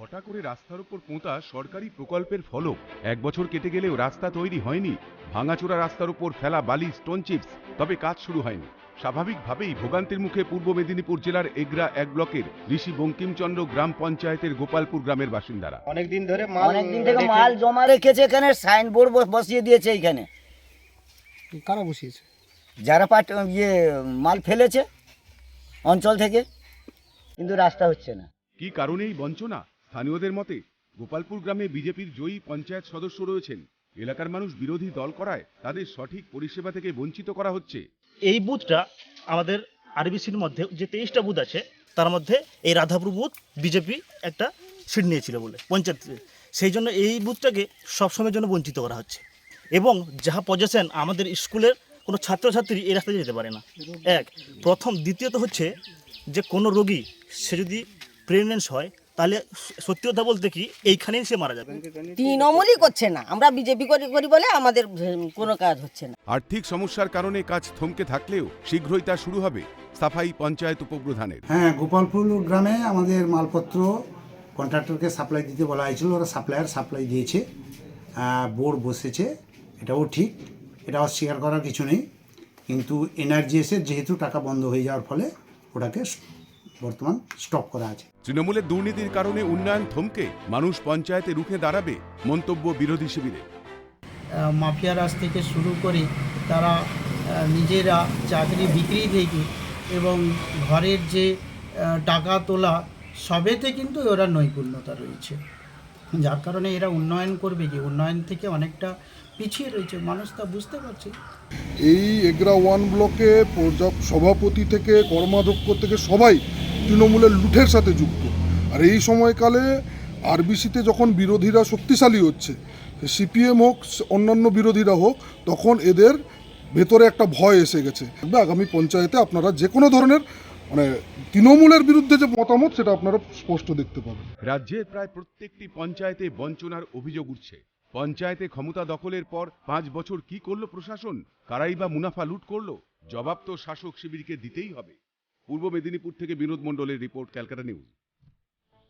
ঘটা করে রাস্তার উপর পোঁতা সরকারি প্রকল্পের ফলক 1 বছর কেটে গেলেও রাস্তা তৈরি হয়নি। ভাঙাচোরা রাস্তার উপর ফেলা বালি, স্টোন চিপস, তবে কাজ শুরু হয়নি। স্বাভাবিকভাবেই ভোগান্তির মুখে পূর্ব মেদিনীপুর জেলার এগরা 1 ব্লকের ঋষি বঙ্কিমচন্দ্র গ্রাম পঞ্চায়েতের গোপালপুর গ্রামের বাসিন্দারা। অনেকদিন থেকে মাল জমা রেখেছে, এখানে সাইনবোর্ড বসিয়ে দিয়েছে। এইখানে কারা বসিয়েছে? যারা মাল ফেলেছে অঞ্চল থেকে, কিন্তু রাস্তা হচ্ছে না। কি কারণেই বঞ্চনা? স্থানীয়দের মতে গোপালপুর গ্রামে বিজেপির জয়ী পঞ্চায়েত সদস্য রয়েছেন। এলাকার মানুষ বিরোধী দল করায় তাদের সঠিক পরিষেবা থেকে বঞ্চিত করা হচ্ছে। এই বুথটা আমাদের আরবিসির মধ্যে যে 23টা বুথ আছে, তার মধ্যে এই রাধাপুর বুথ বিজেপি একটা সিট নিয়েছিল বলে পঞ্চায়েত, সেই জন্য এই বুথটাকে সবসময়ের জন্য বঞ্চিত করা হচ্ছে। এবং যাহা পজেশন, আমাদের স্কুলের কোনো ছাত্রছাত্রী এই রাস্তায় যেতে পারে না। প্রথম। দ্বিতীয়ত হচ্ছে যে কোনো রোগী সে যদি প্রেগনেন্স হয়, তাহলে সত্যি কথা বলতে কি এইখানেই সে মারা যাবে। তৃণমূলই করছে না, আমরা বিজেপি করি বলে আমাদের কোনো কাজ হচ্ছে না। আর্থিক সমস্যার কারণে কাজ থমকে থাকলেও শীঘ্রই তা শুরু হবে সাফাই পঞ্চায়েত উপপ্রধানের। হ্যাঁ, গোপালপুর গ্রামে আমাদের মালপত্র কন্ট্রাক্টরকে সাপ্লাই দিতে বলা হয়েছিল, ওরা সাপ্লাই দিয়েছে, বোর্ড বসেছে, এটাও ঠিক, এটা অস্বীকার করার কিছু নেই। কিন্তু এনআরজিএসের যেহেতু টাকা বন্ধ হয়ে যাওয়ার ফলে ওটাকে বর্তমান স্টপ করা আছে। তৃণমূলের দুর্নীতির কারণে উন্নয়ন থমকে মানুষ পঞ্চায়েতে রুখে দাঁড়াবে, মন্তব্য বিরোধী শিবিরে। মাফিয়া রাজ থেকে শুরু করে তারা নিজেরা চাকরি বিক্রি থেকে এবং ঘরের যে টাকা তোলা সবেতে কিন্তু ওরা নৈপুণ্যতা রয়েছে, যার কারণে এরা উন্নয়ন করবে কি, উন্নয়ন থেকে অনেকটা পিছিয়ে রয়েছে, মানুষ তা বুঝতে পারছে। এই এগরা 1 ব্লকে সভাপতি থেকে কর্মাধ্যক্ষ থেকে সবাই তৃণমূলের লুঠের সাথে যুক্ত। আর এই সময়কালে আরবিসিতে যখন বিরোধীরা শক্তিশালী হচ্ছে, সিপিএম হোক অন্যান্য বিরোধীরা হোক, তখন এদের ভেতরে একটা ভয় এসে গেছে। আগামী পঞ্চায়েতে আপনারা যে কোনো ধরনের তৃণমূলের বিরুদ্ধে যে মতামত, সেটা আপনারা স্পষ্ট দেখতে পাবেন। রাজ্যের প্রায় প্রত্যেকটি পঞ্চায়েতে বঞ্চনার অভিযোগ উঠছে। পঞ্চায়েতে ক্ষমতা দখলের পর 5 বছর কি করলো প্রশাসন? কারাই বা মুনাফা লুট করলো? জবাব তো শাসক শিবিরকে দিতেই হবে। পূর্ব মেদিনীপুর থেকে বিনোদ মণ্ডলের রিপোর্ট, ক্যালকাটা নিউজ।